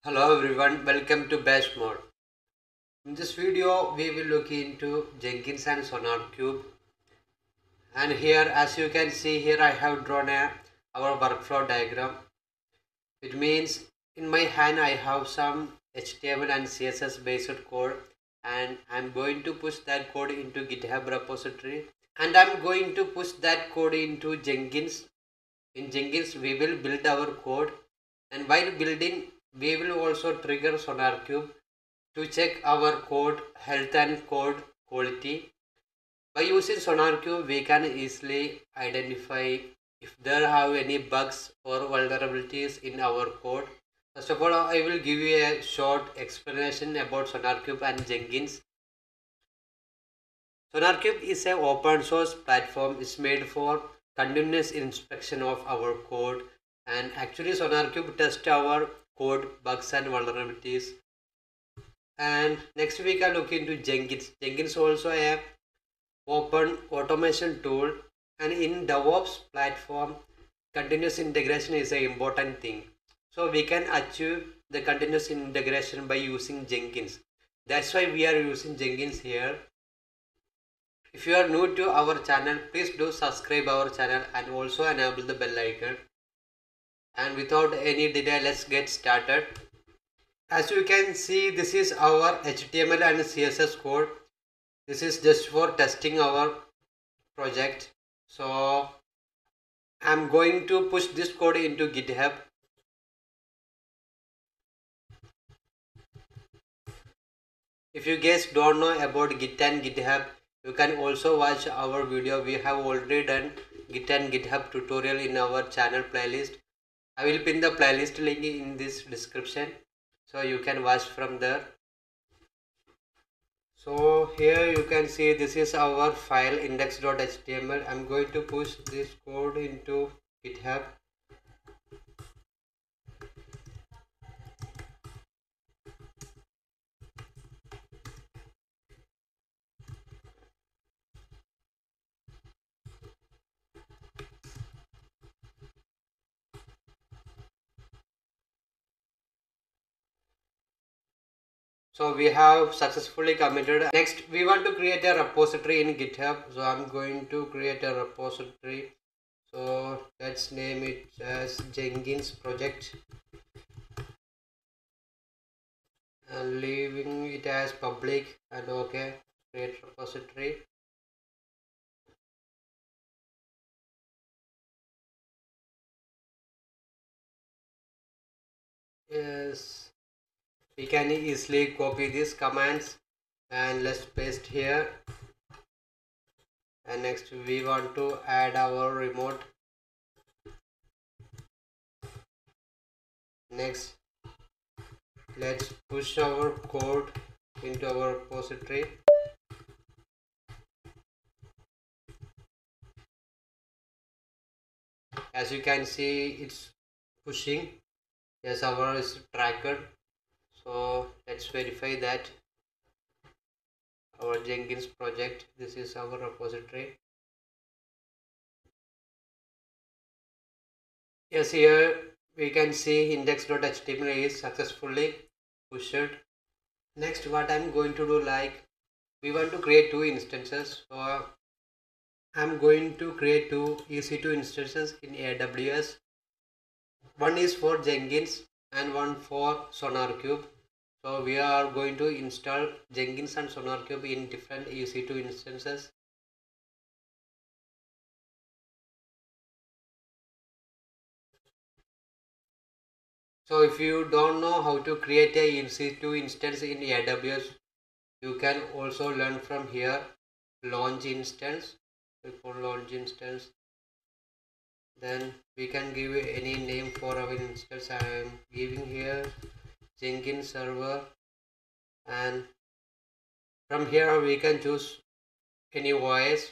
Hello everyone, welcome to Bash Mode. In this video, we will look into Jenkins and SonarQube. And here, as you can see here, I have drawn our workflow diagram. It means in my hand I have some HTML and CSS based code, and I'm going to push that code into GitHub repository, and I'm going to push that code into Jenkins. In Jenkins, we will build our code, and while building, we will also trigger SonarQube to check our code health and code quality. By using SonarQube, we can easily identify if there have any bugs or vulnerabilities in our code. First of all, I will give you a short explanation about SonarQube and Jenkins. SonarQube is an open source platform. It's made for continuous inspection of our code, and actually SonarQube tests our code bugs and vulnerabilities. And next we can look into Jenkins. Jenkins also a open automation tool, and in DevOps platform, continuous integration is an important thing. So we can achieve the continuous integration by using Jenkins. That's why we are using Jenkins here. If you are new to our channel, please do subscribe our channel and also enable the bell icon. And without any delay, let's get started. As you can see, this is our HTML and CSS code. This is just for testing our project. So I'm going to push this code into GitHub. If you guys don't know about Git and GitHub, you can also watch our video. We have already done Git and GitHub tutorial in our channel playlist. I will pin the playlist link in this description, so you can watch from there. So here you can see this is our file index.html. I'm going to push this code into GitHub. So we have successfully committed. Next, we want to create a repository in GitHub. So I'm going to create a repository. So let's name it as Jenkins project, and leaving it as public, and okay, create repository. Yes, we can easily copy these commands and let's paste here. And next we want to add our remote. Next, let's push our code into our repository. As you can see, it's pushing. Yes, our is tracked. So let's verify that our Jenkins project, this is our repository. Yes, here we can see index.html is successfully pushed. Next, what I'm going to do, like we want to create two instances. So I'm going to create two EC2 instances in AWS. One is for Jenkins and one for SonarQube. So we are going to install Jenkins and SonarQube in different EC2 instances. So if you don't know how to create a EC2 instance in AWS, you can also learn from here. Launch instance. Click on launch instance. Then we can give any name for our instance. I am giving here Jenkins server, and from here we can choose any OS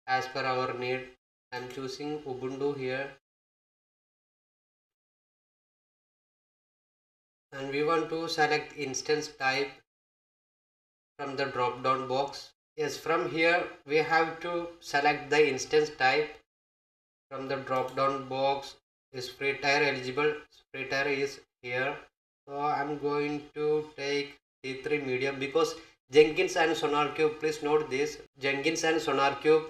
as per our need. I'm choosing Ubuntu here, and we want to select instance type from the drop down box. Yes, from here we have to select the instance type from the drop down box. Is free tier eligible? Free tier is here. So I'm going to take T3 medium because Jenkins and SonarQube, please note this, Jenkins and SonarQube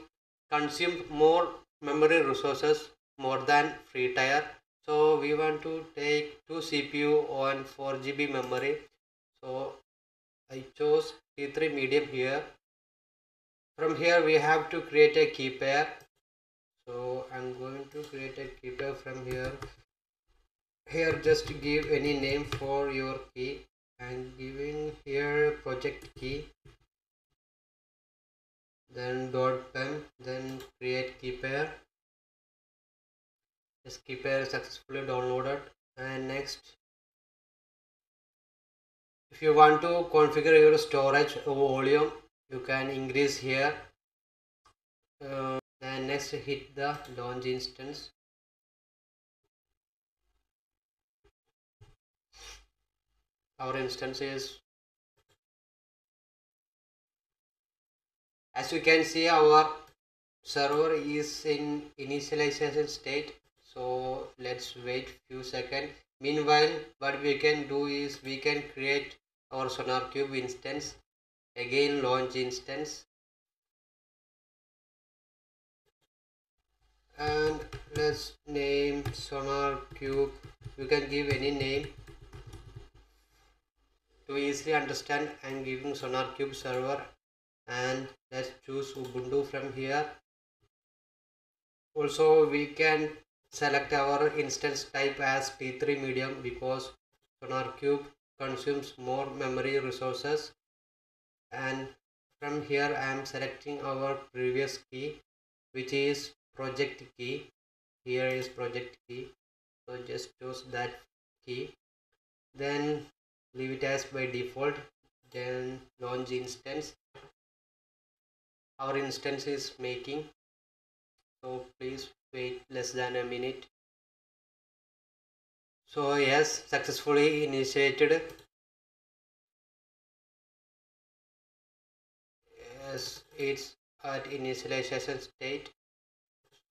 consume more memory resources more than free tier. So we want to take 2 CPU on 4 GB memory. So I chose T3 medium here. From here we have to create a key pair. So I'm going to create a key pair from here. Here just give any name for your key and giving here project key, then .pem, then create key pair. This key pair successfully downloaded. And next, if you want to configure your storage volume, you can increase here. Then next hit the launch instance. Our instance is, as you can see, our server is in initialization state. So let's wait few seconds. Meanwhile, what we can do is we can create our SonarQube instance. Again launch instance. And let's name SonarQube. You can give any name. To easily understand, I'm giving SonarQube server, and let's choose Ubuntu from here. Also we can select our instance type as T3 medium because SonarQube consumes more memory resources. And from here I am selecting our previous key, which is project key. Here is project key, so just choose that key, then leave it as by default, then launch instance. Our instance is making, so please wait less than a minute. So yes, successfully initiated. Yes, it's at initialization state.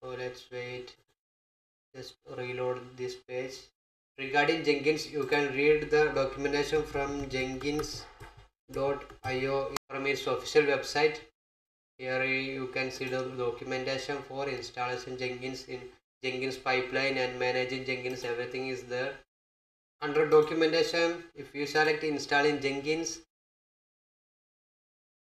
So let's wait, just reload this page. Regarding Jenkins, you can read the documentation from jenkins.io from its official website. Here you can see the documentation for installation Jenkins in Jenkins pipeline and managing Jenkins, everything is there. Under documentation, if you select install in Jenkins,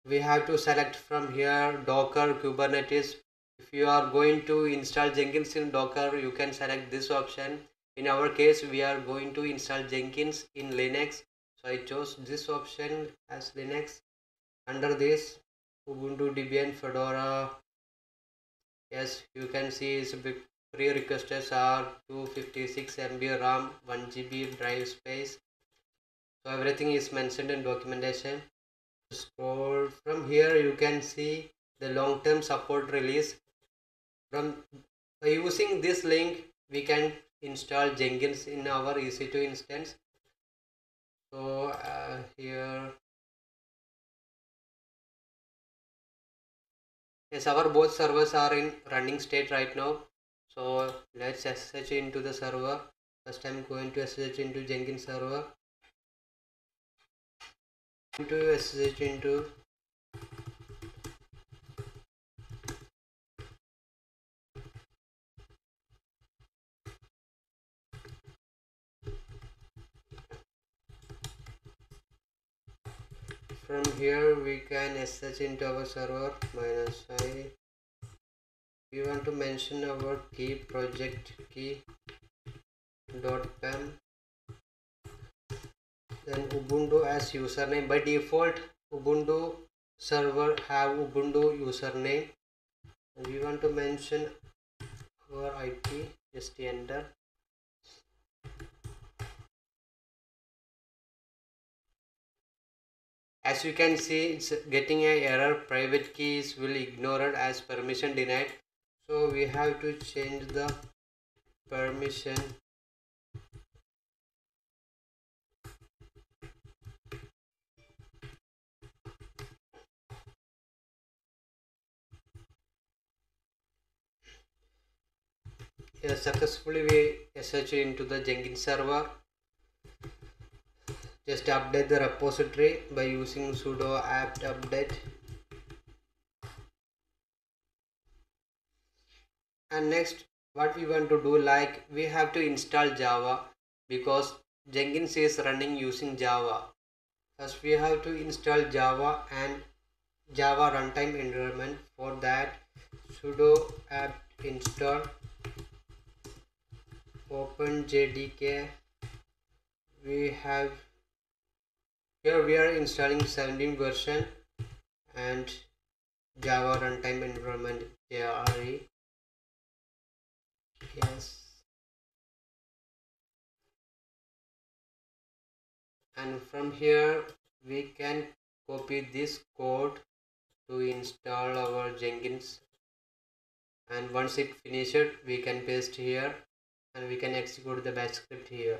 we have to select from here Docker, Kubernetes. If you are going to install Jenkins in Docker, you can select this option. In our case, we are going to install Jenkins in Linux, so I chose this option as Linux. Under this, Ubuntu, Debian, Fedora. Yes, you can see its prerequisites are 256 MB RAM, 1 GB drive space. So everything is mentioned in documentation. Scroll from here, you can see the long-term support release. From using this link, we can install Jenkins in our EC2 instance. So here, yes, our both servers are in running state right now. So let's SSH into the server. First I'm going to SSH into Jenkins server. To SSH into from here we can SSH into our server -i. We want to mention our key, project key .pem, then Ubuntu as username. By default, Ubuntu server have Ubuntu username. And we want to mention our IP, just enter. As you can see, it's getting an error, private keys will ignored as permission denied. So we have to change the permission. Yes, successfully we SSH into the Jenkins server. just update the repository by using sudo apt update. And next, what we want to do, like we have to install Java because Jenkins is running using Java. First we have to install Java and Java runtime environment. For that, sudo apt install openjdk. We have here we are installing 17 version and Java runtime environment JRE. Yes. And from here we can copy this code to install our Jenkins, and once it finished we can paste here and we can execute the bash script here.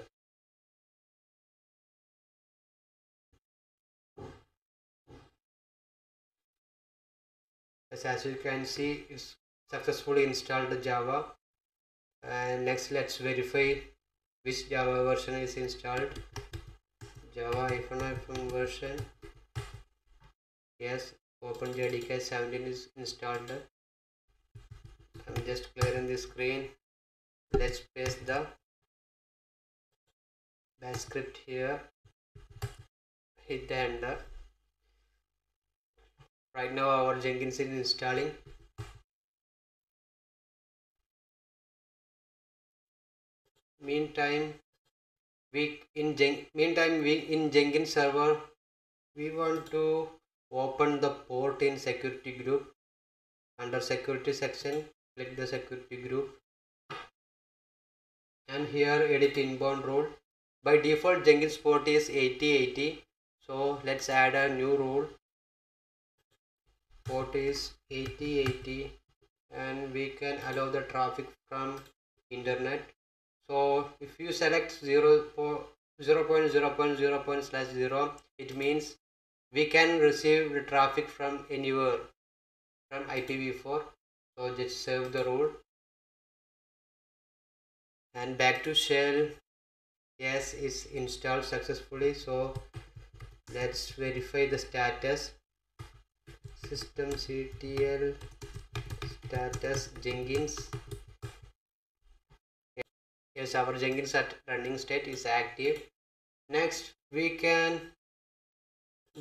As you can see, it's successfully installed the Java. And next, let's verify which Java version is installed. Java -hyphen version. Yes, OpenJDK 17 is installed. I'm just clearing the screen. Let's paste the bash script here. Hit the enter. Right now our Jenkins is installing. Meantime, in Jenkins server we want to open the port in security group. Under security section, click the security group and here edit inbound rule. By default Jenkins port is 8080, so let's add a new rule. Port is 8080 and we can allow the traffic from internet. So if you select 0.0.0.0/0, it means we can receive the traffic from anywhere from IPv4. So just save the rule and back to shell. Yes, it's installed successfully. So let's verify the status. Systemctl status Jenkins. Yes, our Jenkins at running state is active. Next, we can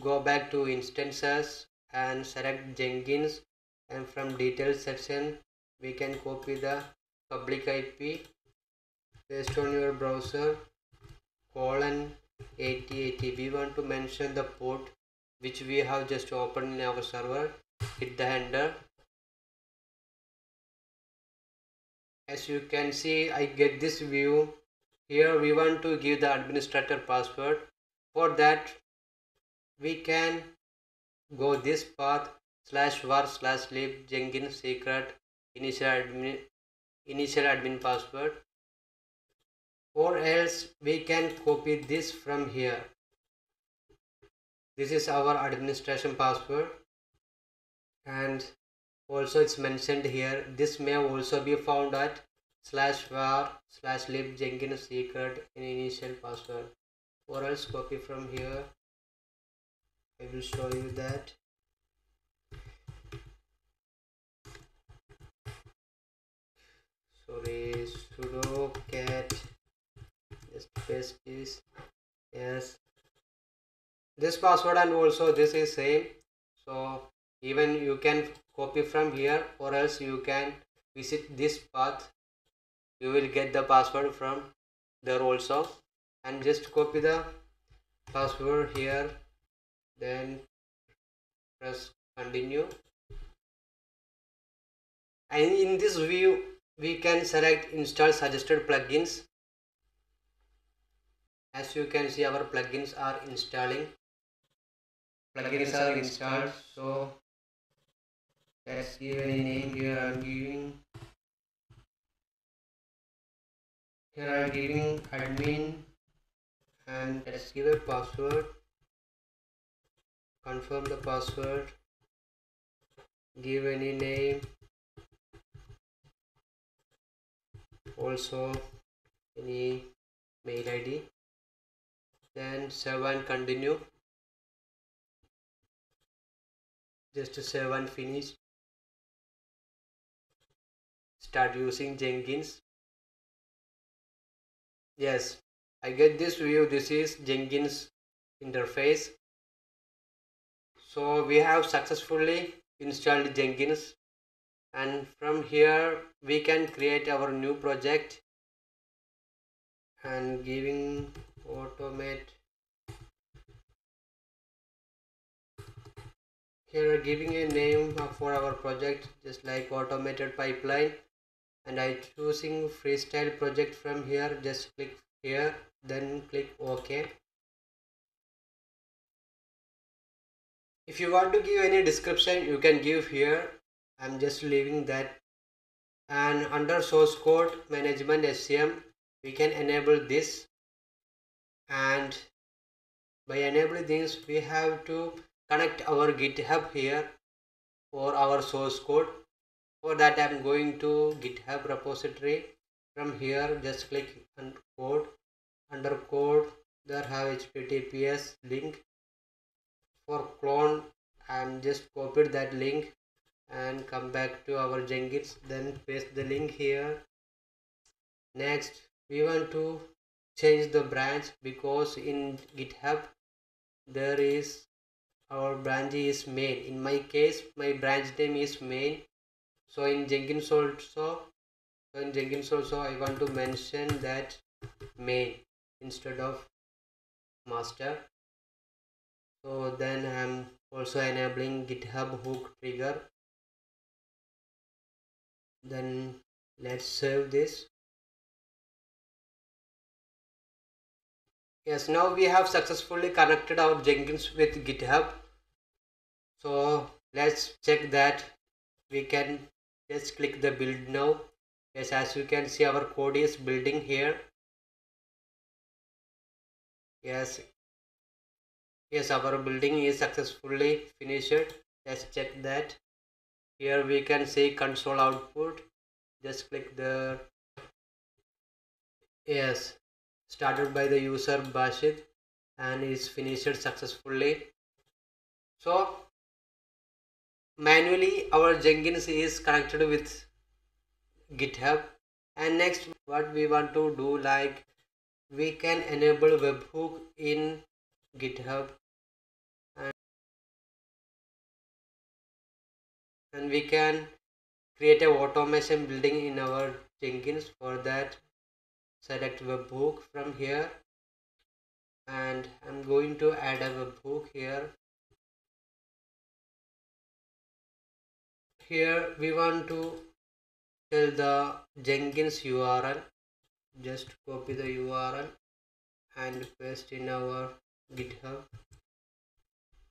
go back to instances and select Jenkins, and from details section we can copy the public IP, paste on your browser :8080. We want to mention the port which we have just opened in our server. Hit the enter. As you can see, I get this view. Here we want to give the administrator password. For that we can go this path /var/lib Jenkins secret initial admin password, or else we can copy this from here. This is our administration password and also it's mentioned here. This may also be found at /var/lib Jenkins secret in initial password, or else copy from here. I will show you that. Sorry, sudo cat, just paste this. Yes, this password and also this is same, so even you can copy from here, or else you can visit this path. You will get the password from there also, and just copy the password here, then press continue. And in this view we can select install suggested plugins. As you can see, our plugins are installing. Plugins are installed, so let's give any name. Here I'm giving admin, and let's give a password. Confirm the password, give any name, also any mail ID. then save and continue. Just to save and finish. Start using Jenkins. Yes, I get this view. This is Jenkins interface. So we have successfully installed Jenkins, and from here we can create our new project and giving automate. Here giving a name for our project just like automated pipeline, and I choosing freestyle project from here. Just click here, then click OK. If you want to give any description, you can give here. I'm just leaving that. And under source code management SCM, we can enable this, and by enabling this we have to connect our GitHub here for our source code. For that I'm going to GitHub repository. From here just click on code. Under code there have HTTPS link. For clone I'm just copied that link and come back to our Jenkins, then paste the link here. Next we want to change the branch because in GitHub there is our branch is main. In my case my branch name is main. So in Jenkins also I want to mention that main instead of master. So then I'm also enabling GitHub hook trigger. Then let's save this. Yes, now we have successfully connected our Jenkins with GitHub. So let's check that we can just click the build now. Yes, as you can see our code is building here. Yes, our building is successfully finished. Let's check that. Here we can see console output. Just click the yes, started by the user Bashid and is finished successfully. So manually our Jenkins is connected with GitHub, and next what we want to do, like we can enable webhook in GitHub, and we can create a automation building in our Jenkins. For that select webhook from here, and I'm going to add a webhook here. Here we want to tell the Jenkins URL. Just copy the URL and paste in our GitHub.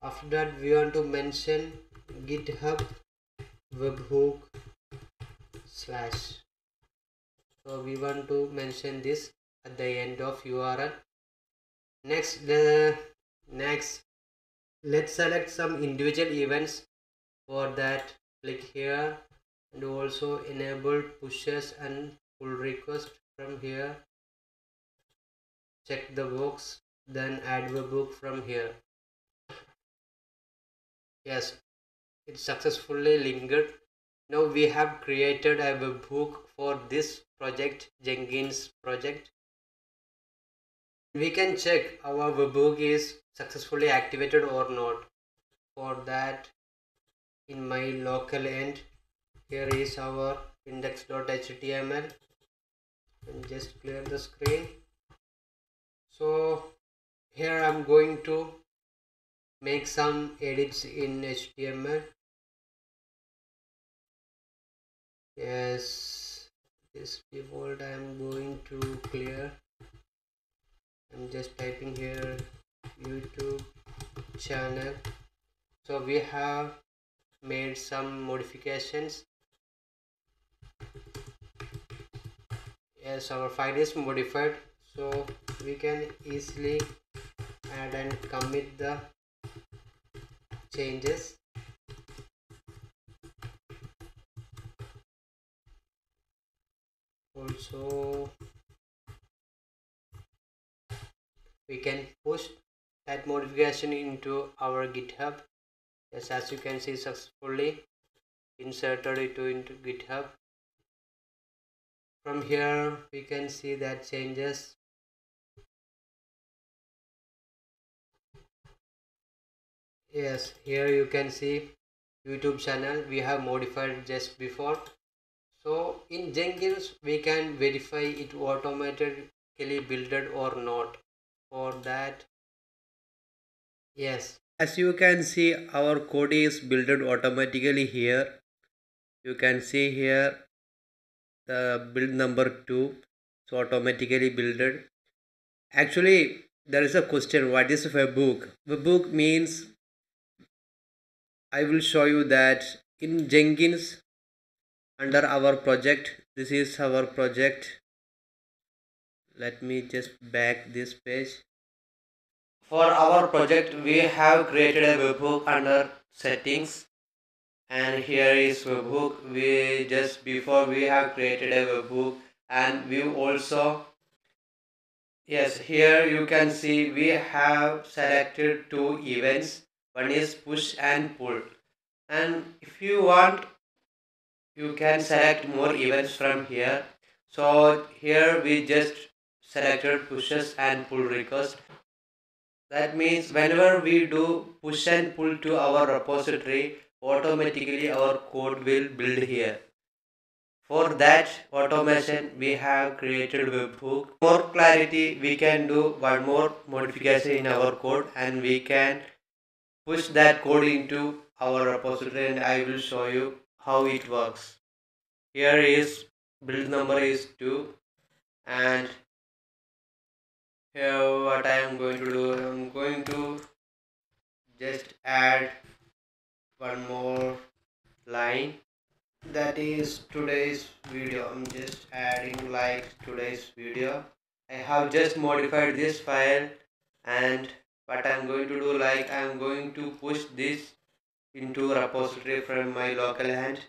After that we want to mention GitHub webhook slash. So we want to mention this at the end of URL. Next let's select some individual events. For that click here, and also enable pushes and pull request from here. Check the box, then add webhook from here. Yes, it's successfully linked. Now we have created a webhook for this project, Jenkins project. We can check our webhook is successfully activated or not. For that, in my local end, here is our index.html, and just clear the screen. So here I'm going to make some edits in HTML. Yes, this default I'm going to clear. I'm just typing here YouTube channel. So we have made some modifications. Yes, our file is modified, so we can easily add and commit the changes. Also we can push that modification into our GitHub. Yes, as you can see, successfully inserted it into GitHub. From here we can see that changes. Yes, here you can see YouTube channel we have modified just before. So in Jenkins we can verify it automatically builded or not. For that, yes, as you can see, our code is built automatically here. You can see here the build number 2, so automatically builded. Actually, there is a question, what is webhook? Webhook means, I will show you that in Jenkins under our project, this is our project. Let me just back this page. For our project we have created a webhook under settings, and here is webhook. We just before we have created a webhook, and we also, yes, here you can see we have selected two events. One is push and pull, and if you want you can select more events from here. So here we just selected pushes and pull request. That means whenever we do push and pull to our repository, automatically our code will build here. For that automation, we have created webhook. For clarity, we can do one more modification in our code, and we can push that code into our repository, and I will show you how it works. Here is build number is 2, and here what I am going to do, I am going to just add one more line, that is today's video. I'm just adding like today's video. I have just modified this file, and what I'm going to do, like I'm going to push this into repository from my local hand.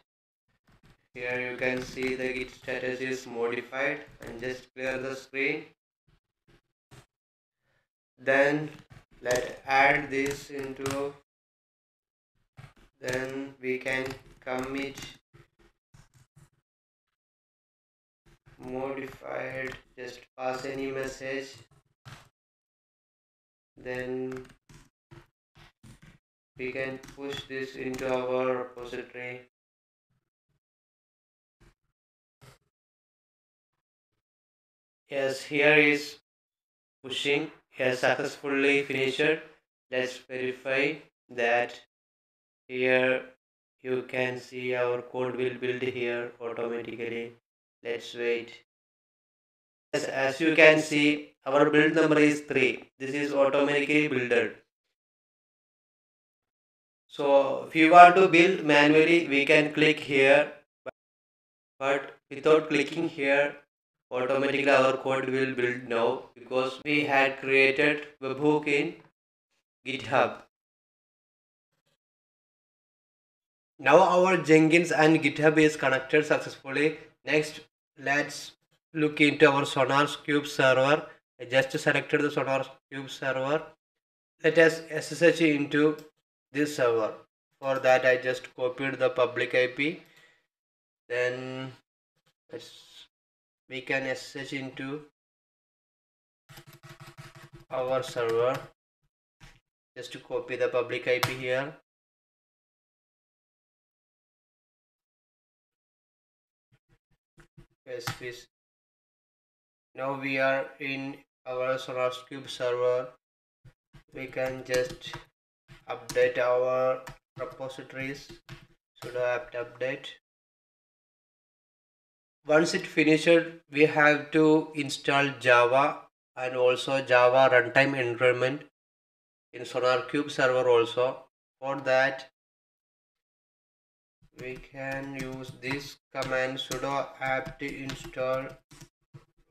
Here you can see the git status is modified, and just clear the screen. Then let's add this into, then we can commit modified, just pass any message, then we can push this into our repository. Yes, here is pushing. Yes, successfully finished. Let's verify that. Here you can see our code will build here automatically. Let's wait. Yes, as you can see, our build number is 3. This is automatically builded. So if you want to build manually, we can click here, but without clicking here, automatically our code will build now, because we had created webhook in GitHub. Now our Jenkins and GitHub is connected successfully. Next, let's look into our SonarQube server. I just selected the SonarQube server. Let us SSH into this server. For that, I just copied the public IP. Then we can SSH into our server. Just to copy the public IP here. Yes, please. Now we are in our SonarQube server. We can just update our repositories. Sudo apt update. Once it finished, we have to install Java and also Java runtime environment in SonarQube server also. For that, we can use this command sudo apt install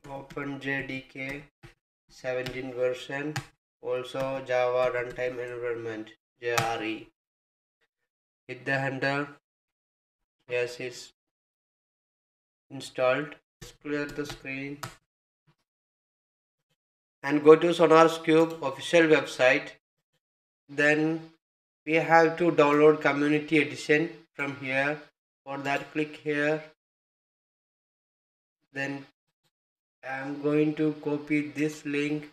openjdk 17 version, also Java runtime environment JRE. Hit the enter. Yes, it's installed. Let's clear the screen. and go to SonarQube official website. Then we have to download community edition from here. For that, click here. Then I'm going to copy this link.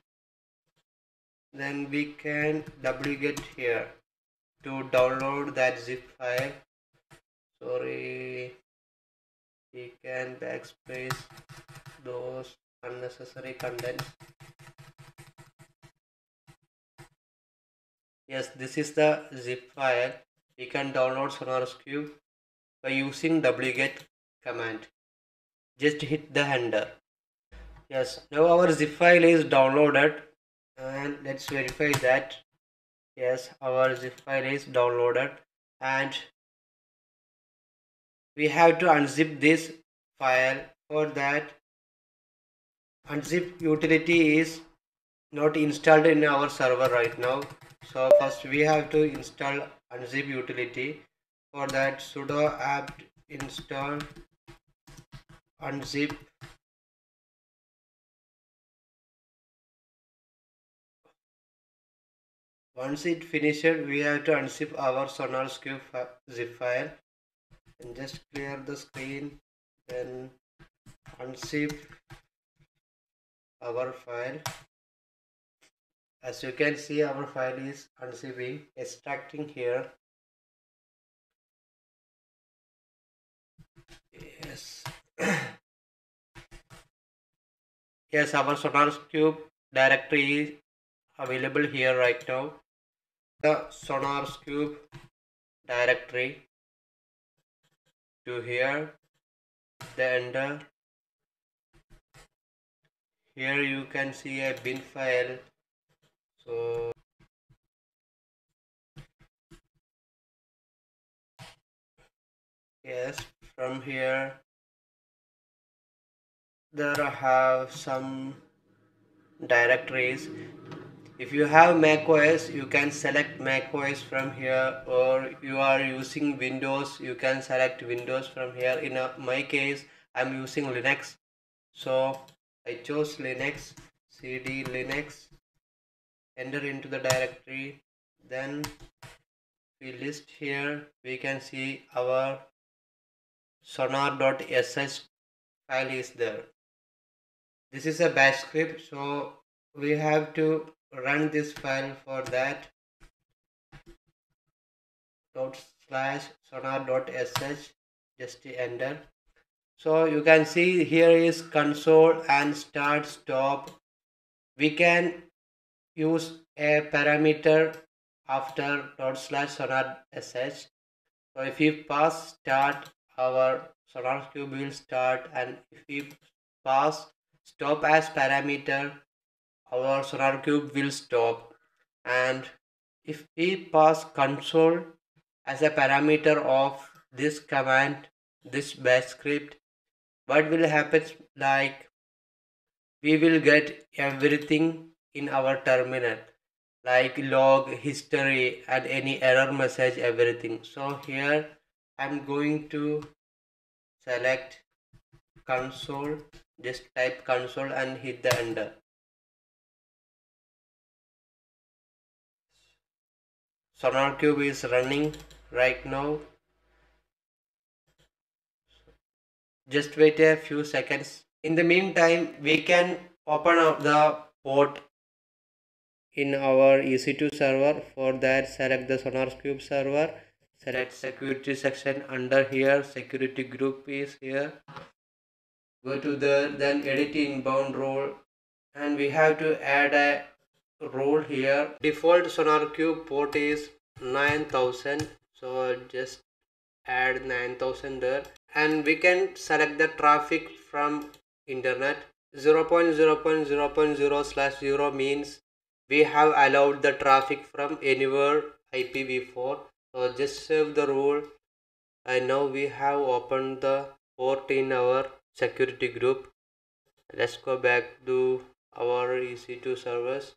Then we can wget here to download that zip file. Sorry, we can backspace those unnecessary contents. Yes, this is the zip file. We can download SonarQube by using wget command. Just hit the enter. Yes, now our zip file is downloaded, and let's verify that. Yes, our zip file is downloaded, and we have to unzip this file. For that, unzip utility is not installed in our server right now. So first we have to install unzip utility. For that, sudo apt install unzip. Once it finished, we have to unzip our SonarQube zip file and just clear the screen. Then unzip our file. As you can see, our file is unzipping, extracting here. Yes. Yes, our SonarQube directory is available here right now. The SonarQube directory to here, the enter. Here you can see a bin file. So yes, from here there have some directories. If you have macOS, you can select macOS from here, or you are using Windows, you can select Windows from here. In my case, I'm using Linux, so I chose Linux. cd Linux, enter into the directory. Then we list here, we can see our sonar.sh file is there. This is a bash script, so we have to run this file. For that, /sonar.sh, just enter. So you can see here is console and start stop. We can use a parameter after /sonar.sh. So if we pass start, our SonarQube will start, and if we pass stop as parameter, our SonarQube will stop. And if we pass console as a parameter of this command, this bash script, what will happen, like we will get everything in our terminal, like log, history, and any error message, everything. So here I'm going to select console, just type console and hit the enter. SonarQube is running right now. Just wait a few seconds. In the meantime, we can open up the port in our EC2 server. For that, select the SonarQube server, select security section. Under here, security group is here. Go to the then edit inbound role, and we have to add a role here. Default SonarQube port is 9000, so just add 9000 there, and we can select the traffic from internet. 0.0.0.0/0 means we have allowed the traffic from anywhere IPv4. So just save the rule, and now we have opened the port in our security group. Let's go back to our EC2 servers,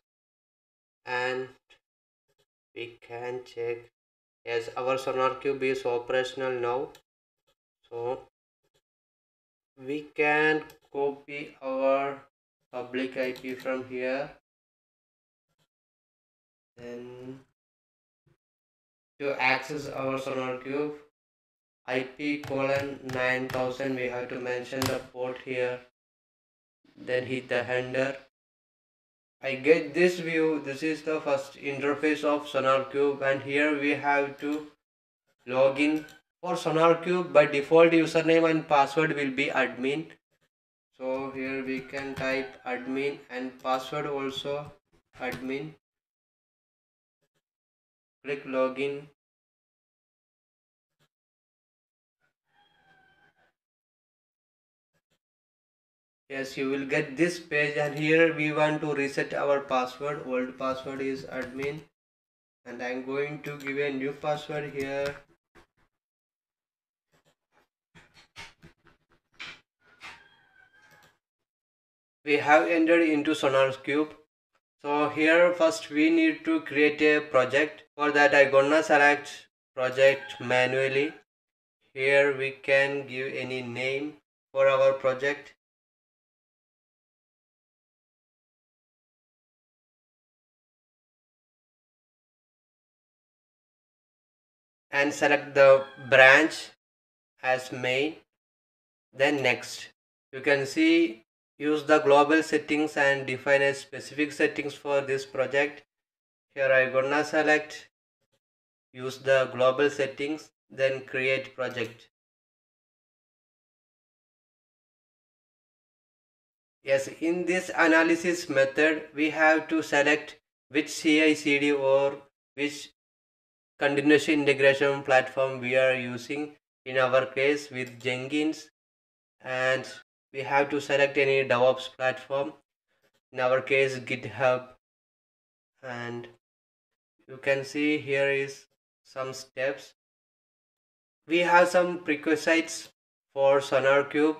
and we can check. Yes, our SonarQube is operational now. So we can copy our public IP from here. Then to access our SonarQube, IP colon 9000, we have to mention the port here. Then hit the enter. I get this view. This is the first interface of SonarQube, and here we have to log in. For SonarQube, by default username and password will be admin. So here we can type admin and password also admin. Click login. Yes, you will get this page, and here we want to reset our password. Old password is admin, and I'm going to give a new password here. We have entered into SonarQube. So here first we need to create a project. For that I gonna select project manually. Here we can give any name for our project. And select the branch as main. Then next. You can see use the global settings and define a specific settings for this project. Here I gonna select use the global settings, then create project. Yes, in this analysis method we have to select which CI/CD or which continuous integration platform we are using. In our case with Jenkins, and we have to select any DevOps platform. In our case GitHub, and you can see here is some steps. We have some prerequisites for SonarQube.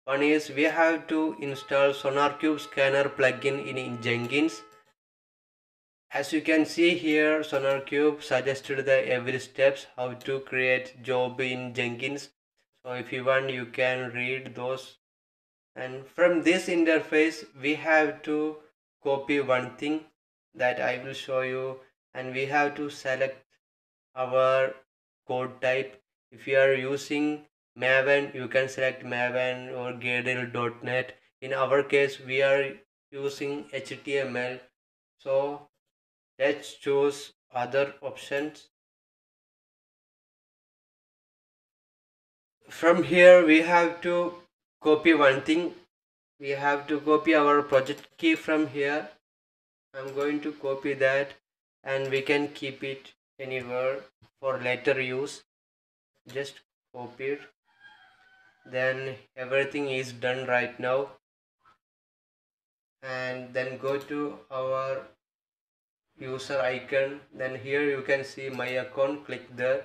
One is we have to install SonarQube scanner plugin in Jenkins. As you can see here, SonarQube suggested the every steps how to create job in Jenkins. So if you want, you can read those. And from this interface, we have to copy one thing that I will show you, and we have to select our code type. If you are using Maven, you can select Maven or Gradle.net. In our case, we are using HTML. So let's choose other options. From here, we have to copy one thing. We have to copy our project key from here. I'm going to copy that, and we can keep it anywhere for later use. Just copy it. Then everything is done right now, and then go to our user icon. Then here you can see my account, click there.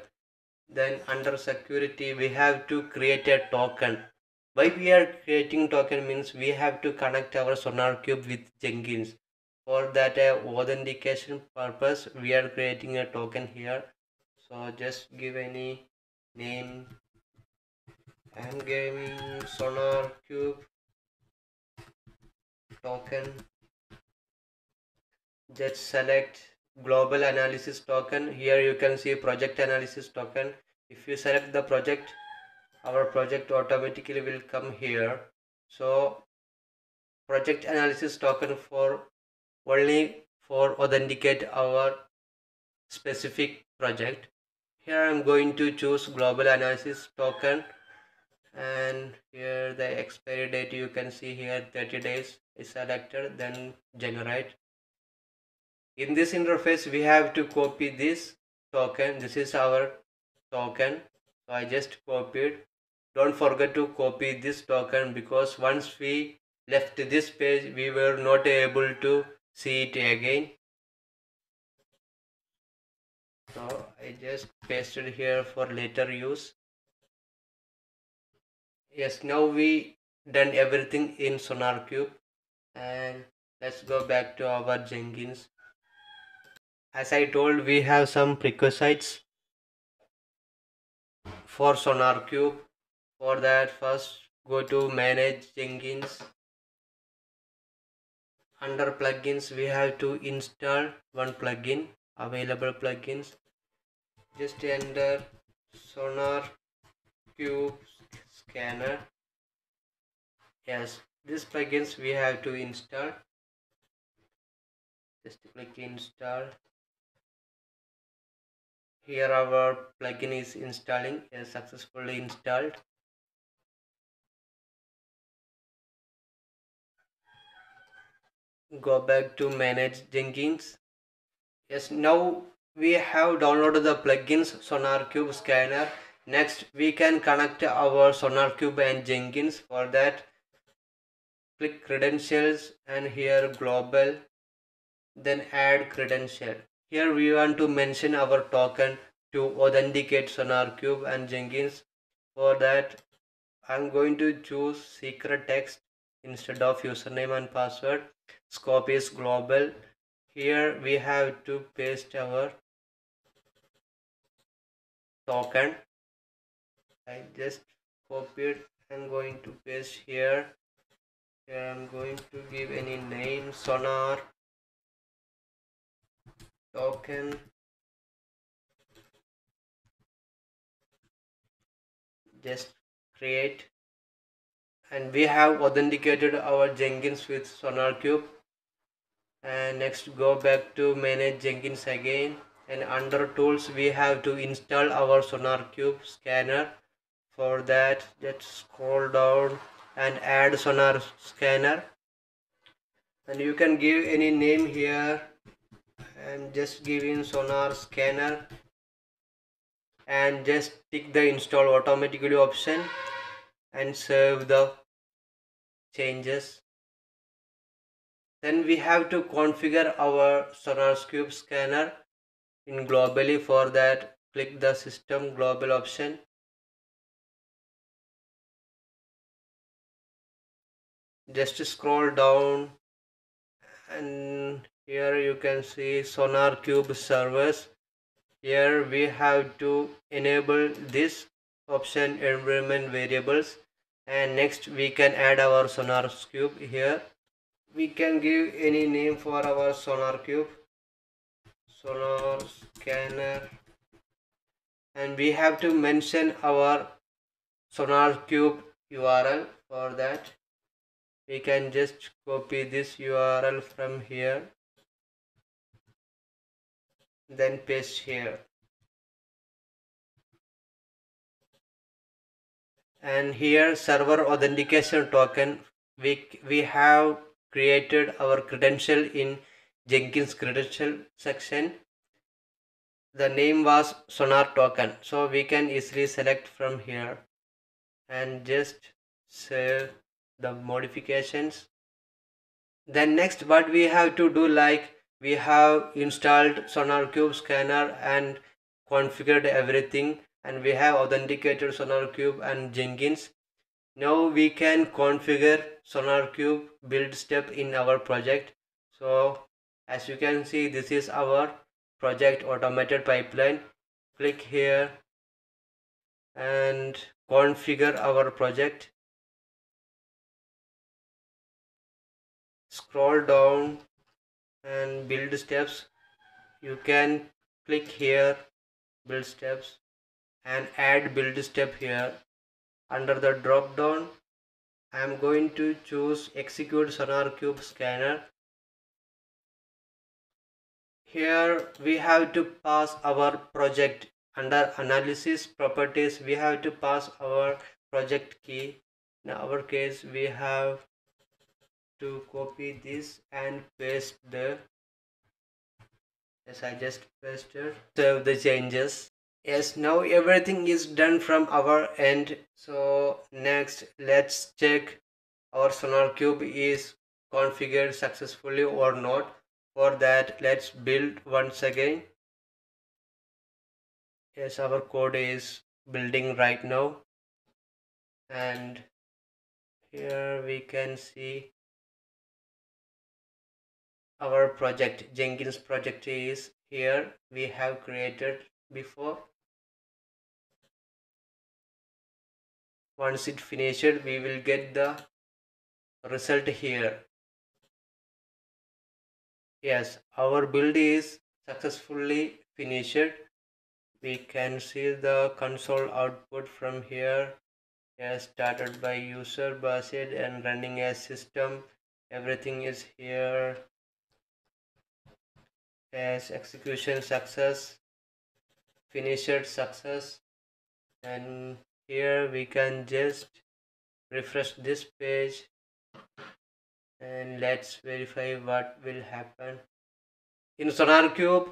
Then under security we have to create a token. Why we are creating token means we have to connect our SonarQube with Jenkins. For that authentication purpose we are creating a token here. So just give any name. I'm giving SonarQube token. Just select global analysis token. Here you can see project analysis token. If you select the project, our project automatically will come here. So project analysis token for only for authenticate our specific project. Here I'm going to choose global analysis token, and here the expiry date you can see here 30 days is selected. Then generate. In this interface we have to copy this token. This is our token, so I just copied. Don't forget to copy this token, because once we left this page we were not able to see it again. So I just pasted here for later use. Yes, now we done everything in SonarQube, and let's go back to our Jenkins. As I told, we have some prerequisites for SonarQube. For that, first go to manage Jenkins. Under plugins we have to install one plugin. available plugins. Just enter SonarQube scanner. Yes, these plugins we have to install. Just click install. Here our plugin is installing, is successfully installed. Go back to manage Jenkins. Yes, now we have downloaded the plugins SonarQube scanner. Next we can connect our SonarQube and Jenkins. For that, click credentials and here global, then add credential. Here we want to mention our token to authenticate SonarQube and Jenkins. For that, I'm going to choose secret text instead of username and password. Scope is global. Here we have to paste our token. I just copied. I'm going to paste here. Here I'm going to give any name, Sonar token. Just create, and we have authenticated our Jenkins with SonarQube. And next go back to manage Jenkins again, and under tools we have to install our SonarQube scanner. For that, just scroll down and add Sonar scanner, and you can give any name here. I'm just giving Sonar scanner and just tick the install automatically option and save the changes. Then we have to configure our SonarQube scanner in globally. For that, click the system global option. Just scroll down and here you can see SonarQube servers. Here we have to enable this option, environment variables, and next we can add our SonarQube here. We can give any name for our SonarQube, Sonar scanner, and we have to mention our SonarQube URL. For that, we can just copy this URL from here, then paste here. And here server authentication token, we have created our credential in Jenkins credential section. The name was Sonar token, so we can easily select from here and just save the modifications. Then next what we have to do, like we have installed SonarQube scanner and configured everything, and we have authenticated SonarQube and Jenkins. Now we can configure SonarQube build step in our project. So as you can see, this is our project automated pipeline. Click here and configure our project. Scroll down and build steps. You can click here, build steps, and add build step here. Under the drop down, I am going to choose execute SonarQube scanner. Here we have to pass our project. Under analysis properties, we have to pass our project key. In our case, we have to copy this and paste the, yes, I just pasted, save the changes. Yes, now everything is done from our end. So next let's check our SonarQube is configured successfully or not. For that, let's build once again. Yes, our code is building right now, and here we can see our project, Jenkins project is here. We have created before. Once it finished, we will get the result here. Yes, our build is successfully finished. We can see the console output from here. Yes, started by user based and running a system. Everything is here. As execution success, finished success, and here we can just refresh this page and let's verify what will happen. In SonarQube,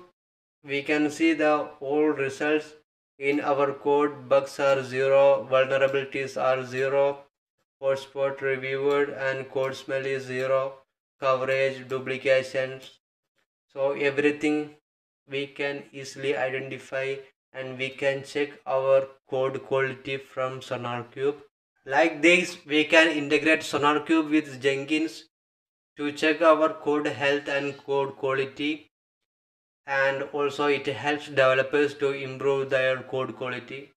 we can see the old results. In our code, bugs are 0, vulnerabilities are 0, hotspot reviewed and code smell is 0, coverage, duplications. So everything we can easily identify, and we can check our code quality from SonarQube. Like this, we can integrate SonarQube with Jenkins to check our code health and code quality, and also it helps developers to improve their code quality.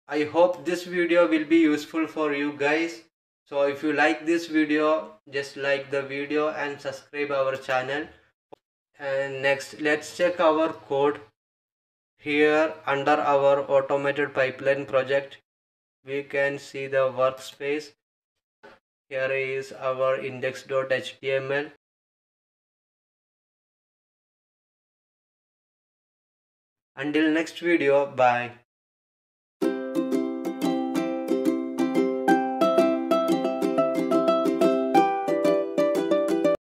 I hope this video will be useful for you guys. So if you like this video, just like the video and subscribe our channel. And next, let's check our code. Here under our automated pipeline project, we can see the workspace. Here is our index.html. Until next video, bye.